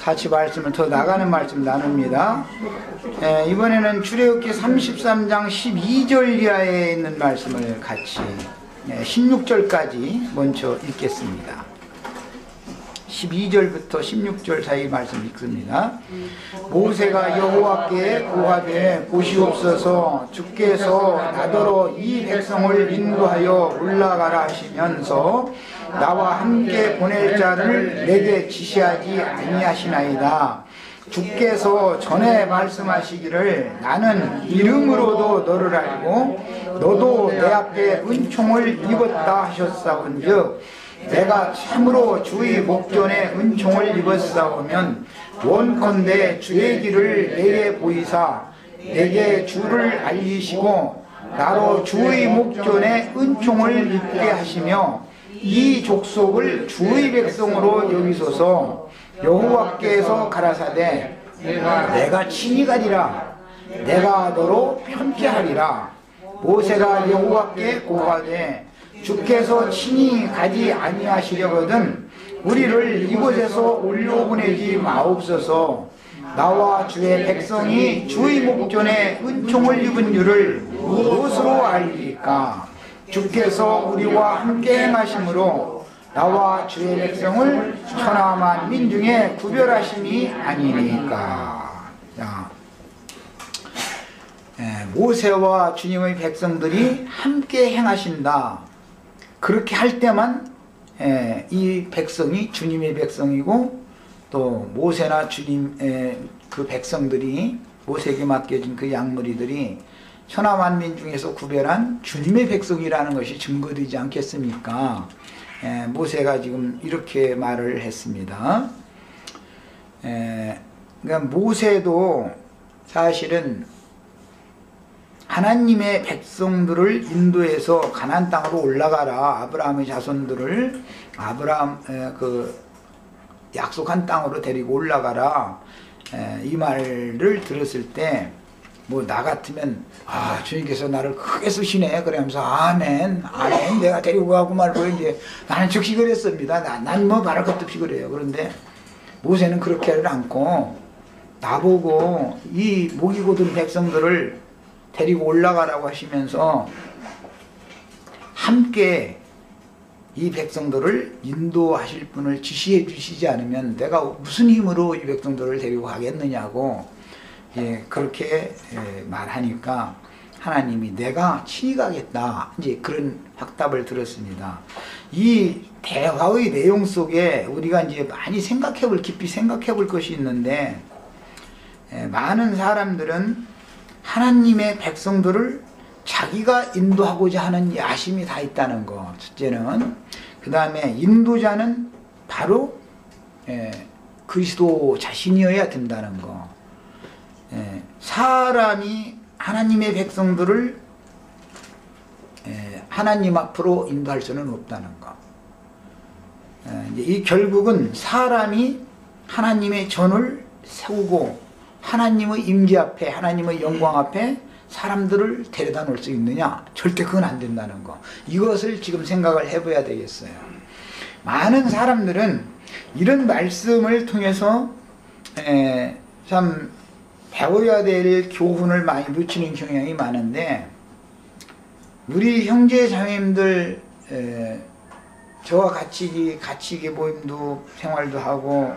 같이 말씀을 더 나가는 말씀 나눕니다. 이번에는 출애굽기 33장 12절 이하에 있는 말씀을 같이 16절까지 먼저 읽겠습니다. 12절부터 16절 사이 말씀 읽습니다. 모세가 여호와께 고하되 보시옵소서 주께서 나더러 이 백성을 인도하여 올라가라 하시면서 나와 함께 보낼 자를 내게 지시하지 아니하시나이다. 주께서 전에 말씀하시기를 나는 이름으로도 너를 알고 너도 내 앞에 은총을 입었다 하셨사온즉 내가 참으로 주의 목전에 은총을 입었사오면 원컨대 주의 길을 내게 보이사 내게 주를 알리시고 나로 주의 목전에 은총을 입게 하시며 이 족속을 주의 백성으로 여기소서. 여호와께서 가라사대 내가 친히 가리라. 내가 너로 편케하리라. 모세가 여호와께 고하되 주께서 친히 가지 아니하시려거든 우리를 이곳에서 올려보내지 마옵소서. 나와 주의 백성이 주의 목전에 은총을 입은 줄을 무엇으로 알리까? 주께서 우리와 함께 행하심으로 나와 주의 백성을 천하 만민 중에 구별하심이 아니니까. 모세와 주님의 백성들이 함께 행하신다. 그렇게 할 때만 이 백성이 주님의 백성이고 또 모세나 주님의 그 백성들이 모세에게 맡겨진 그 양머리들이 천하 만민 중에서 구별한 주님의 백성이라는 것이 증거되지 않겠습니까? 모세가 지금 이렇게 말을 했습니다. 그러니까 모세도 사실은 하나님의 백성들을 인도해서 가나안 땅으로 올라가라. 아브라함의 자손들을 아브라함 그 약속한 땅으로 데리고 올라가라. 이 말을 들었을 때 뭐 나 같으면 주님께서 나를 크게 쓰시네 그러면서 아멘 내가 데리고 가고 말고 이제 나는 즉시 그랬습니다. 난 뭐 말할 것도 없이 그래요. 그런데 모세는 그렇게 하지 않고 나보고 이 목이 곧은 백성들을 데리고 올라가라고 하시면서 함께 이 백성들을 인도하실 분을 지시해 주시지 않으면 내가 무슨 힘으로 이 백성들을 데리고 가겠느냐고 그렇게 말하니까 하나님이 내가 친히 가겠다 이제 그런 확답을 들었습니다. 이 대화의 내용 속에 우리가 이제 많이 깊이 생각해 볼 것이 있는데 많은 사람들은 하나님의 백성들을 자기가 인도하고자 하는 야심이 다 있다는 거 첫째는. 그 다음에 인도자는 바로 그리스도 자신이어야 된다는 거. 사람이 하나님의 백성들을 하나님 앞으로 인도할 수는 없다는 거. 이 결국은 사람이 하나님의 전을 세우고 하나님의 임재 앞에 하나님의 영광 앞에 사람들을 데려다 놓을 수 있느냐? 절대 그건 안 된다는 거. 이것을 지금 생각을 해봐야 되겠어요. 많은 사람들은 이런 말씀을 통해서 참 배워야 될 교훈을 많이 놓치는 경향이 많은데 우리 형제 자매님들 저와 같이 모임도 생활도 하고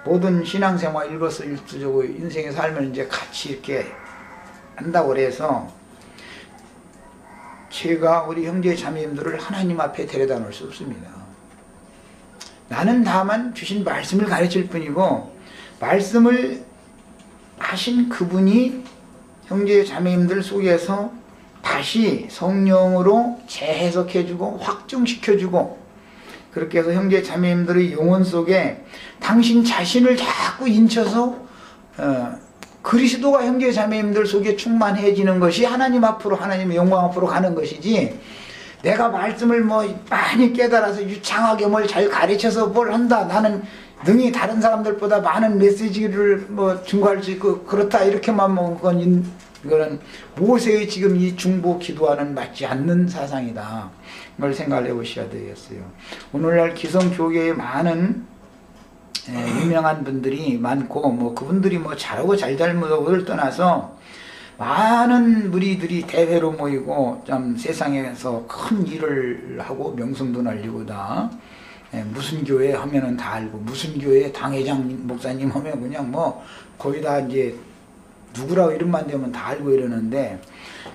모든 신앙생활 일거수일투족의 인생의 삶을 이제 같이 이렇게 한다고 그래서 제가 우리 형제 자매님들을 하나님 앞에 데려다 놓을 수 없습니다. 나는 다만 주신 말씀을 가르칠 뿐이고 말씀을 하신 그분이 형제 자매님들 속에서 다시 성령으로 재해석해주고 확증시켜주고 그렇게 해서 형제 자매님들의 영혼 속에 당신 자신을 자꾸 인쳐서 그리스도가 형제 자매님들 속에 충만해지는 것이 하나님 앞으로 하나님의 영광 앞으로 가는 것이지 내가 말씀을 뭐 많이 깨달아서 유창하게 뭘 잘 가르쳐서 뭘 한다 나는 능히 다른 사람들보다 많은 메시지를 뭐 증거할 수 있고 그렇다 이렇게만 먹은 이거는 모세의 지금 이 중보 기도와는 맞지 않는 사상이다. 걸 생각을 해보셔야 되겠어요. 오늘날 기성교계의 많은 유명한 분들이 많고 뭐 그분들이 뭐 잘하고 잘잘못을 떠나서 많은 무리들이 대회로 모이고 좀 세상에서 큰 일을 하고 명성도 날리고 다 무슨 교회 하면은 다 알고 무슨 교회 당회장 목사님 하면 그냥 뭐 거의 다 이제 누구라고 이름만 되면 다 알고 이러는데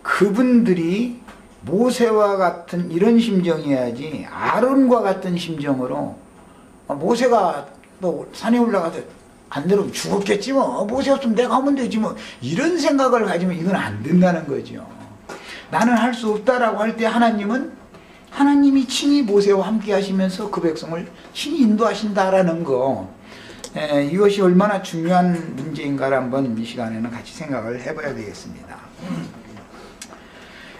그분들이 모세와 같은 이런 심정이어야지 아론과 같은 심정으로 모세가 뭐 산에 올라가서 안 내려오면 죽었겠지 뭐 모세 없으면 내가 하면 되지 뭐 이런 생각을 가지면 이건 안 된다는 거죠. 나는 할 수 없다라고 할 때 하나님이 친히 모세와 함께 하시면서 그 백성을 친히 인도하신다라는 거 이것이 얼마나 중요한 문제인가를 한번 이 시간에는 같이 생각을 해봐야 되겠습니다.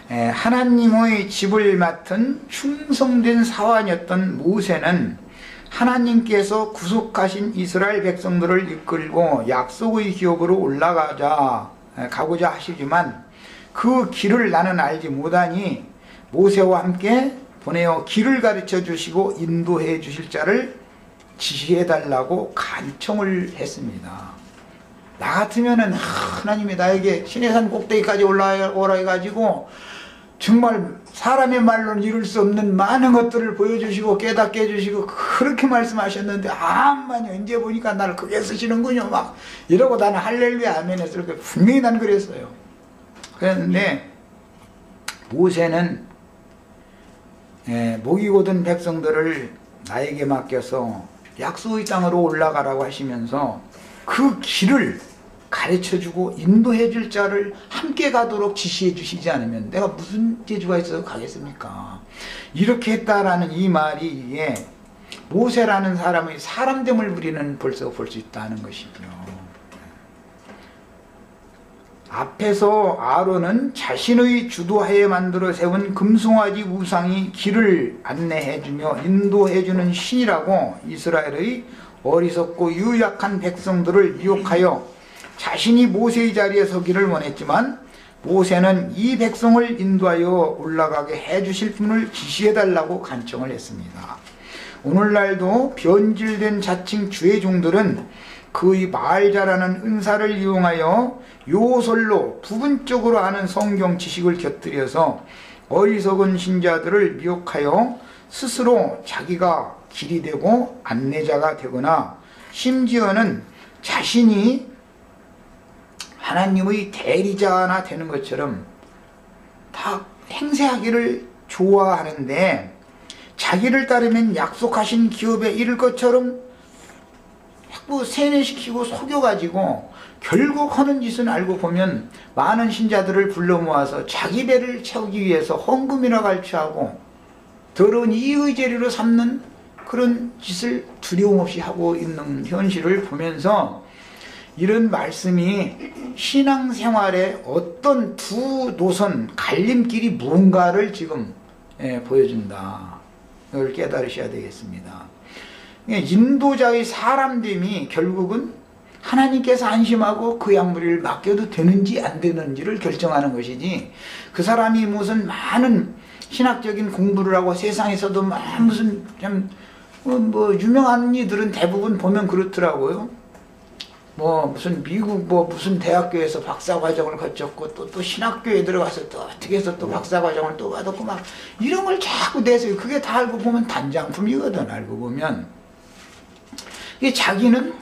하나님의 집을 맡은 충성된 사환이었던 모세는 하나님께서 구속하신 이스라엘 백성들을 이끌고 약속의 기업으로 가고자 하시지만 그 길을 나는 알지 못하니 모세와 함께 보내어 길을 가르쳐 주시고 인도해 주실 자를 지시해 달라고 간청을 했습니다. 나 같으면은 하나님이 나에게 시내산 꼭대기까지 올라오라 해가지고 정말 사람의 말로는 이룰 수 없는 많은 것들을 보여주시고 깨닫게 해주시고 그렇게 말씀하셨는데 암만요 이제 보니까 나를 크게 쓰시는군요 막 이러고 나는 할렐루야 아멘 했을 때 분명히 난 그랬어요. 그런데 모세는 목이 고든 백성들을 나에게 맡겨서 약속의 땅으로 올라가라고 하시면서 그 길을 가르쳐주고 인도해줄 자를 함께 가도록 지시해 주시지 않으면 내가 무슨 재주가 있어서 가겠습니까? 이렇게 했다라는 이 말이 이게 모세라는 사람의 사람됨을 우리는 벌써 볼 수 있다는 것이죠. 앞에서 아론은 자신의 주도하에 만들어 세운 금송아지 우상이 길을 안내해주며 인도해주는 신이라고 이스라엘의 어리석고 유약한 백성들을 미혹하여 자신이 모세의 자리에 서기를 원했지만 모세는 이 백성을 인도하여 올라가게 해주실 분을 지시해달라고 간청을 했습니다. 오늘날도 변질된 자칭 주의 종들은 그의 말 잘하는 은사를 이용하여 요설로 부분적으로 아는 성경 지식을 곁들여서 어리석은 신자들을 미혹하여 스스로 자기가 길이 되고 안내자가 되거나 심지어는 자신이 하나님의 대리자나 되는 것처럼 다 행세하기를 좋아하는데 자기를 따르면 약속하신 기업에 이를 것처럼 자꾸 세뇌시키고 속여가지고 결국 하는 짓은 알고 보면 많은 신자들을 불러 모아서 자기 배를 채우기 위해서 헌금이나 갈취하고 더러운 이의 재료로 삼는 그런 짓을 두려움 없이 하고 있는 현실을 보면서 이런 말씀이 신앙생활의 어떤 두 노선 갈림길이 뭔가를 지금 보여준다. 이걸 깨달으셔야 되겠습니다. 인도자의 사람됨이 결국은 하나님께서 안심하고 그 양무리를 맡겨도 되는지 안 되는지를 결정하는 것이지 그 사람이 무슨 많은 신학적인 공부를 하고 세상에서도 무슨 좀 뭐 유명한 이들은 대부분 보면 그렇더라고요. 뭐 무슨 미국 뭐 무슨 대학교에서 박사과정을 거쳤고 또 신학교에 들어가서 또 어떻게 해서 또 박사과정을 또 받았고 막 이런 걸 자꾸 내세요. 그게 다 알고 보면 단장품이거든. 알고 보면 이게 자기는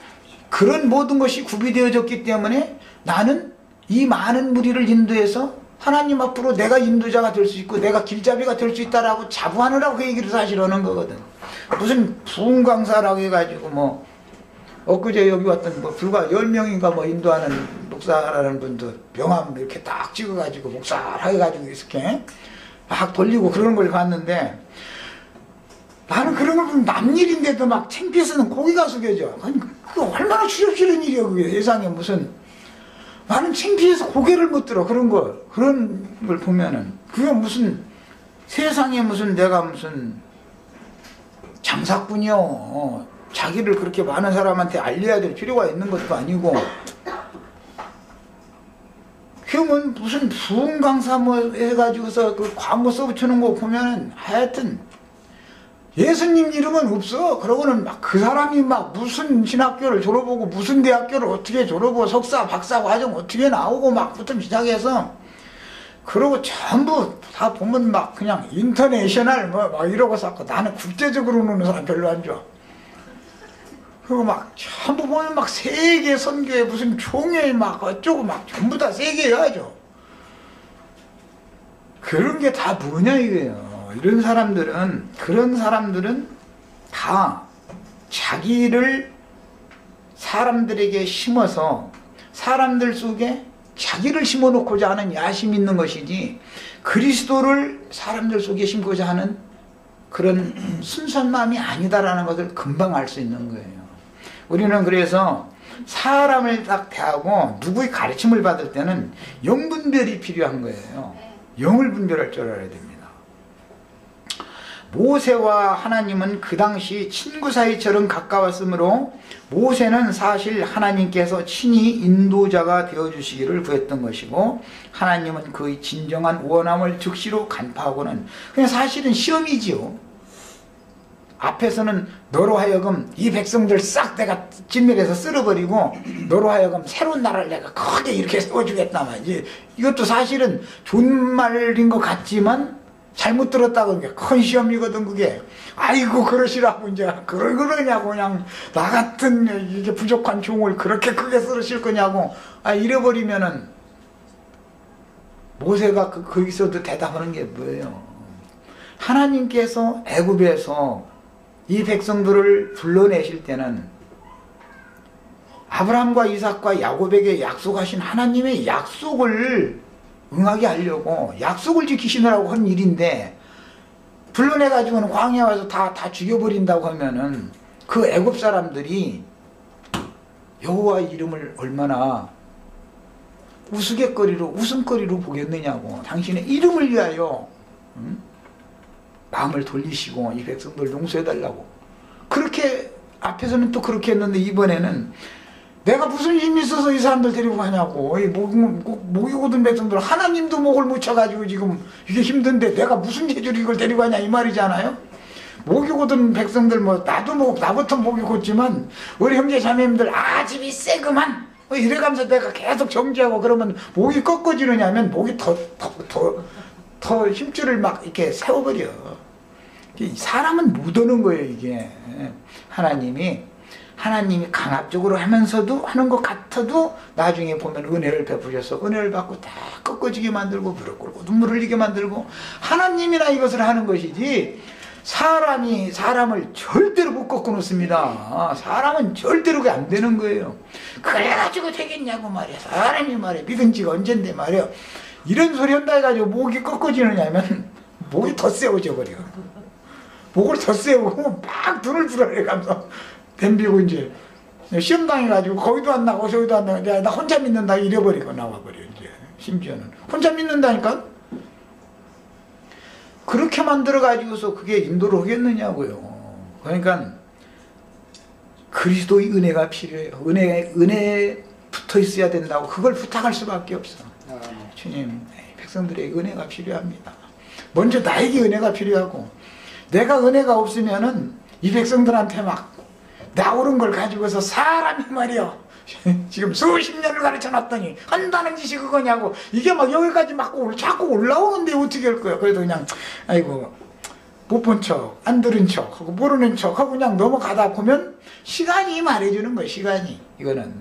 그런 모든 것이 구비되어졌기 때문에 나는 이 많은 무리를 인도해서 하나님 앞으로 내가 인도자가 될 수 있고 내가 길잡이가 될 수 있다라고 자부하느라고 그 얘기를 사실 하는 거거든. 무슨 부흥 강사라고 해가지고 뭐 엊그제 여기 왔던 뭐 불과 10명인가 뭐 인도하는 목사라는 분도 병암 이렇게 딱 찍어가지고 목사하게 가지고 이렇게 막 돌리고 그러는 걸 봤는데 나는 그런 걸 보면 남일인데도 막 창피해서는 고개가 숙여져. 아니 그거 얼마나 추접스러운 일이야 그게. 세상에 무슨 나는 창피해서 고개를 못 들어 그런 걸 보면은 그게 무슨 세상에 무슨 내가 무슨 장사꾼이요. 자기를 그렇게 많은 사람한테 알려야 될 필요가 있는 것도 아니고 그러면 무슨 부흥 강사 뭐 해가지고서 그 광고 써붙이는 거 보면은 하여튼 예수님 이름은 없어. 그러고는 막 그 사람이 막 무슨 신학교를 졸업하고 무슨 대학교를 어떻게 졸업하고 석사 박사 과정 어떻게 나오고 막부터 시작해서 그러고 전부 다 보면 막 그냥 인터내셔널 뭐 막 이러고 쌓고 나는 국제적으로 노는 사람 별로 안 좋아. 그리고 막 전부 보면 막 세계 선교에 무슨 총회 막 어쩌고 막 전부 다 세계 해야죠. 그런 게 다 뭐냐 이거예요. 그런 사람들은 다 자기를 사람들에게 심어서 사람들 속에 자기를 심어놓고자 하는 야심이 있는 것이지 그리스도를 사람들 속에 심고자 하는 그런 순수한 마음이 아니다라는 것을 금방 알 수 있는 거예요. 우리는 그래서 사람을 딱 대하고 누구의 가르침을 받을 때는 영분별이 필요한 거예요. 영을 분별할 줄 알아야 됩니다. 모세와 하나님은 그 당시 친구 사이처럼 가까웠으므로 모세는 사실 하나님께서 친히 인도자가 되어주시기를 구했던 것이고 하나님은 그의 진정한 원함을 즉시로 간파하고는 그냥 사실은 시험이지요. 앞에서는 너로 하여금 이 백성들 싹 내가 진멸해서 쓸어버리고 너로 하여금 새로운 나라를 내가 크게 이렇게 세워주겠다 말이지. 이것도 사실은 존말인 것 같지만 잘못 들었다고 그게 큰 시험이거든. 그게 아이고 그러시라고 이제 그러냐고 그냥 나 같은 이게 부족한 종을 그렇게 크게 쓰실 거냐고 이래버리면은 모세가 거기서도 대답하는 게 뭐예요? 하나님께서 애굽에서 이 백성들을 불러내실 때는 아브라함과 이삭과 야곱에게 약속하신 하나님의 약속을 응하게 하려고 약속을 지키시느라고 한 일인데 불러내가지고는 광야에 와서 다 죽여버린다고 하면은 그 애굽 사람들이 여호와의 이름을 얼마나 우스갯거리로 웃음거리로 보겠느냐고. 당신의 이름을 위하여 마음을 돌리시고 이 백성들 용서해달라고. 그렇게 앞에서는 또 그렇게 했는데 이번에는 내가 무슨 힘이 있어서 이 사람들 데리고 가냐고. 이 목이 고든 백성들 하나님도 목을 묻혀가지고 지금 이게 힘든데 내가 무슨 재주로 이걸 데리고 가냐 이 말이잖아요. 목이 고든 백성들 뭐 나부터 목이 곧지만 우리 형제 자매님들 아집이 세그만 이래가면서 내가 계속 정지하고 그러면 목이 꺾어지느냐면 목이 더 힘줄을 막 이렇게 세워버려. 사람은 못 오는 거예요 이게. 하나님이 강압적으로 하면서도 하는 것 같아도 나중에 보면 은혜를 베푸셔서 은혜를 받고 다 꺾어지게 만들고 무릎 꿇고 눈물 흘리게 만들고 하나님이나 이것을 하는 것이지 사람이 사람을 절대로 못 꺾어 놓습니다. 사람은 절대로 그게 안 되는 거예요. 그래가지고 되겠냐고 말이야. 사람이 말이야. 믿은 지가 언젠데 말이야. 이런 소리 한다 해가지고 목이 꺾어지느냐면 목이 더 세워져 버려. 목을 더 세우고 막 눈을 불안해가면서 덤비고 이제 시험 당해가지고 거기도 안 나고 저기도 안 나고 나 혼자 믿는다 이래버리고 나와버려. 이제 심지어는 혼자 믿는다니까. 그렇게 만들어가지고서 그게 인도를 하겠느냐고요. 그러니까 그리스도의 은혜가 필요해요. 은혜에 붙어 있어야 된다고 그걸 부탁할 수밖에 없어. 주님, 백성들의 은혜가 필요합니다. 먼저 나에게 은혜가 필요하고 내가 은혜가 없으면은 이 백성들한테 막 나오는 걸 가지고서 사람이 말이야 지금 수십 년을 가르쳐 놨더니 한다는 짓이 그거냐고. 이게 막 여기까지 막 자꾸 올라오는데 어떻게 할 거야. 그래도 그냥 아이고 못 본 척 안 들은 척 하고 모르는 척 하고 그냥 넘어가다 보면 시간이 말해주는 거야. 시간이. 이거는